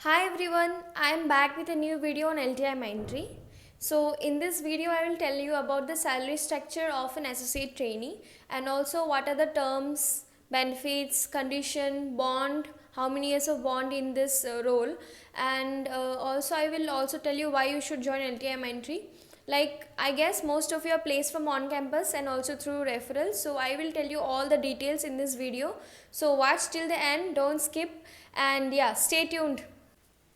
Hi everyone, I am back with a new video on LTI Mindtree. So in this video I will tell you about the salary structure of an associate trainee and also what are the terms, benefits, condition, bond, how many years of bond in this role, and also I will also tell you why you should join LTI Mindtree. Like I guess most of you are placed from on campus and also through referrals, so I will tell you all the details in this video. So watch till the end, don't skip, and yeah, stay tuned.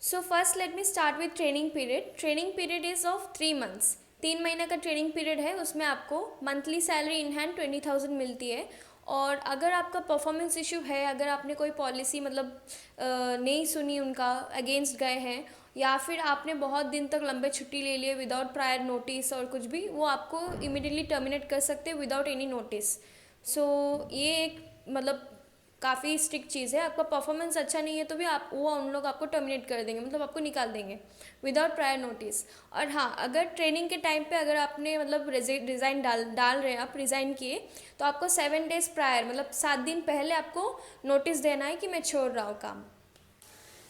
So first let me start with training period is of 3 months. 3 महीने का training period है, उसमें आपको monthly salary in hand 20,000 मिलती है। और अगर आपका परफॉर्मेंस इशू है, अगर आपने कोई पॉलिसी नहीं सुनी, उनका अगेंस्ट गए हैं, या फिर आपने बहुत दिन तक लंबे छुट्टी ले लिए विदाउट प्रायर नोटिस और कुछ भी, वो आपको इमिडिएटली टर्मिनेट कर सकते हैं विदाउट एनी नोटिस। सो ये एक काफ़ी स्ट्रिक्ट चीज़ है। आपका परफॉर्मेंस अच्छा नहीं है तो भी उन लोग आपको टर्मिनेट कर देंगे, आपको निकाल देंगे विदाउट प्रायर नोटिस। और हाँ, अगर ट्रेनिंग के टाइम पे अगर आपने रिज़ाइन डाल रहे हैं, आप रिज़ाइन किए, तो आपको 7 डेज़ प्रायर 7 दिन पहले आपको नोटिस देना है कि मैं छोड़ रहा हूँ काम।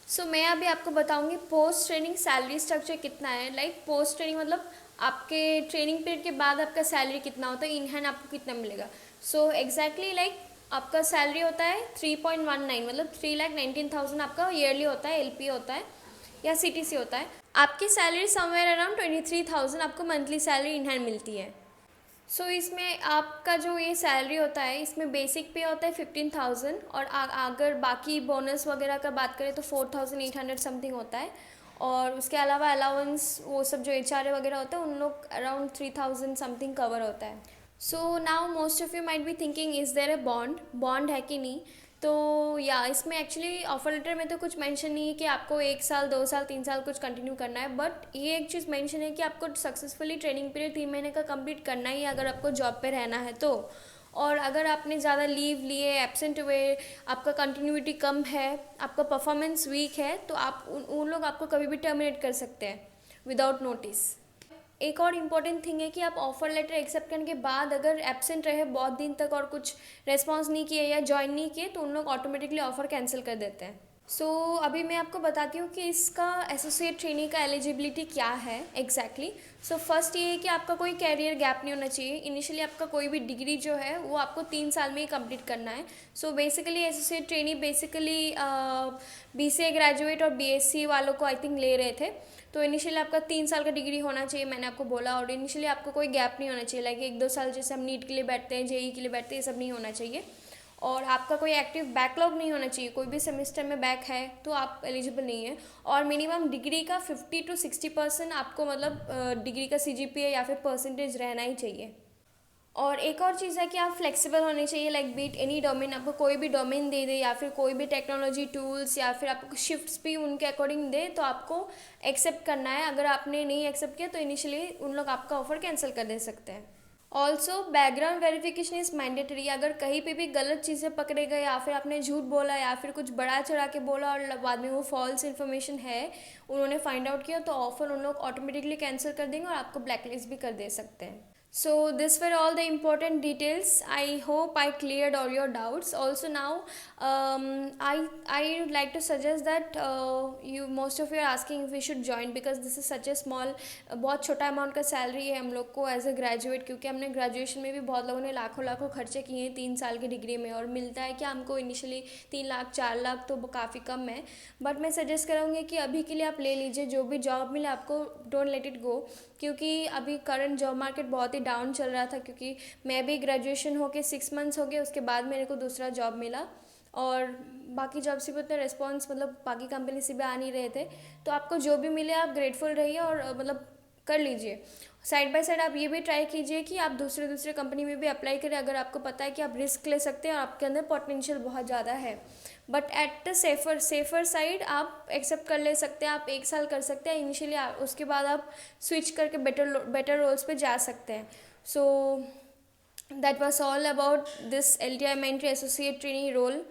सो मैं अभी आपको बताऊँगी पोस्ट ट्रेनिंग सैलरी स्ट्रक्चर कितना है। पोस्ट ट्रेनिंग आपके ट्रेनिंग पीरियड के बाद आपका सैलरी कितना होता है, इन हैंड आपको कितना मिलेगा। सो एग्जैक्टली आपका सैलरी होता है 3.19, 3,19,000 आपका ईयरली होता है, एलपी होता है या सीटीसी होता है। आपकी सैलरी समवेयर अराउंड 23,000 आपको मंथली सैलरी इन हैंड मिलती है। सो इसमें आपका जो ये सैलरी होता है, इसमें बेसिक पे होता है 15,000, और अगर बाकी बोनस वगैरह का बात करें तो 4,800 समथिंग होता है। और उसके अलावा अलाउंस, वो सब जो एचआरए वगैरह होता है, उन लोग अराउंड 3,000 समथिंग कवर होता है। So now most of you might be thinking, is there a bond है कि नहीं। तो या इसमें एक्चुअली ऑफर लेटर में तो कुछ मेंशन नहीं है कि आपको 1 साल 2 साल 3 साल कुछ कंटिन्यू करना है, बट ये एक चीज़ मेंशन है कि आपको सक्सेसफुली ट्रेनिंग पीरियड 3 महीने का कंप्लीट करना ही है, अगर आपको जॉब पे रहना है तो। और अगर आपने ज़्यादा लीव लिए, एब्सेंट हुए, आपका कंटिन्यूटी कम है, आपका परफॉर्मेंस वीक है, तो आप उन लोग आपको कभी भी टर्मिनेट कर सकते हैं विदाउट नोटिस। एक और इम्पॉर्टेंट थिंग है कि आप ऑफ़र लेटर एक्सेप्ट करने के बाद अगर एब्सेंट रहे बहुत दिन तक और कुछ रेस्पॉन्स नहीं किए या ज्वाइन नहीं किए, तो उन लोग ऑटोमेटिकली ऑफ़र कैंसिल कर देते हैं। सो अभी मैं आपको बताती हूँ कि इसका एसोसिएट ट्रेनी का एलिजिबिलिटी क्या है एग्जैक्टली। सो फर्स्ट ये है कि आपका कोई कैरियर गैप नहीं होना चाहिए। इनिशियली आपका कोई भी डिग्री जो है वो आपको 3 साल में ही कंप्लीट करना है। So basically associate trainee basically BCA graduate और बीएससी वालों को आई थिंक ले रहे थे। तो इनिशियली आपका 3 साल का डिग्री होना चाहिए, मैंने आपको बोला। और इनिशियली आपको कोई गैप नहीं होना चाहिए, 1-2 साल जैसे हम नीट के लिए बैठते हैं, जेई के लिए बैठते हैं, ये सब नहीं होना चाहिए। और आपका कोई एक्टिव बैकलॉग नहीं होना चाहिए, कोई भी सेमेस्टर में बैक है तो आप एलिजिबल नहीं है। और मिनिमम डिग्री का 50 to 60% आपको डिग्री का सीजीपीए या फिर परसेंटेज रहना ही चाहिए। और एक और चीज़ है कि आप फ्लेक्सिबल होने चाहिए, बीट एनी डोमेन, आपको कोई भी डोमेन दे दे या फिर कोई भी टेक्नोलॉजी टूल्स या फिर आपको शिफ्ट्स भी उनके अकॉर्डिंग दे, तो आपको एक्सेप्ट करना है। अगर आपने नहीं एक्सेप्ट किया तो इनिशियली उन लोग आपका ऑफर कैंसिल कर दे सकते हैं। Also background verification is mandatory. अगर कहीं पे भी गलत चीज़ें पकड़े गए या फिर आपने झूठ बोला या फिर कुछ बड़ा चढ़ा के बोला और बाद में वो फॉल्स इन्फॉर्मेशन है, उन्होंने फाइंड आउट किया, तो ऑफर उन लोग ऑटोमेटिकली कैंसिल कर देंगे और आपको ब्लैकलिस्ट भी कर दे सकते हैं। So this were all the important details. I hope I cleared all your doubts. Also now, I would like to suggest that most of you are asking if we should join, because this is such a small, बहुत छोटा amount का salary है हम लोग को as a graduate, क्योंकि हमने graduation में भी बहुत लोगों ने लाखों लाखों खर्चे किए हैं 3 साल की डिग्री में, और मिलता है कि हमको इनिशियली 3 लाख 4 लाख, तो काफ़ी कम है। बट मैं सजेस्ट करूँगी कि अभी के लिए आप ले लीजिए, जो भी जॉब मिले आपको, डोंट लेट इट गो, क्योंकि अभी करंट जॉब मार्केट बहुत ही डाउन चल रहा था। क्योंकि मैं भी ग्रेजुएशन होके 6 मंथ्स हो गए, उसके बाद मेरे को दूसरा जॉब मिला, और बाकी जॉब से भी उतना रिस्पॉन्स बाकी कंपनी से भी आ नहीं रहे थे। तो आपको जो भी मिले आप ग्रेटफुल रहिए और कर लीजिए। साइड बाय साइड आप ये भी ट्राई कीजिए कि आप दूसरे कंपनी में भी अप्लाई करें, अगर आपको पता है कि आप रिस्क ले सकते हैं और आपके अंदर पोटेंशियल बहुत ज़्यादा है। But at the safer side आप एक्सेप्ट कर ले सकते हैं, आप 1 साल कर सकते हैं इनिशियली, उसके बाद आप स्विच करके बेटर रोल्स पे जा सकते हैं। So that was all about this LTI Mindtree associate trainee role.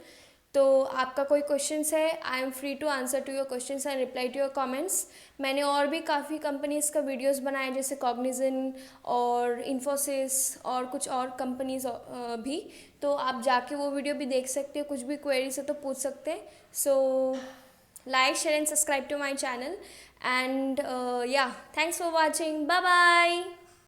तो आपका कोई क्वेश्चंस है, I am free to answer to your questions and reply to your comments. मैंने और भी काफ़ी कंपनीज़ का वीडियोस बनाए, जैसे कॉग्निजन और इन्फोसिस और कुछ और कंपनीज भी, तो आप जाके वो वीडियो भी देख सकते हो। कुछ भी क्वेरीज है तो पूछ सकते हैं। सो like, share and subscribe to my channel. And yeah, thanks for watching. Bye bye.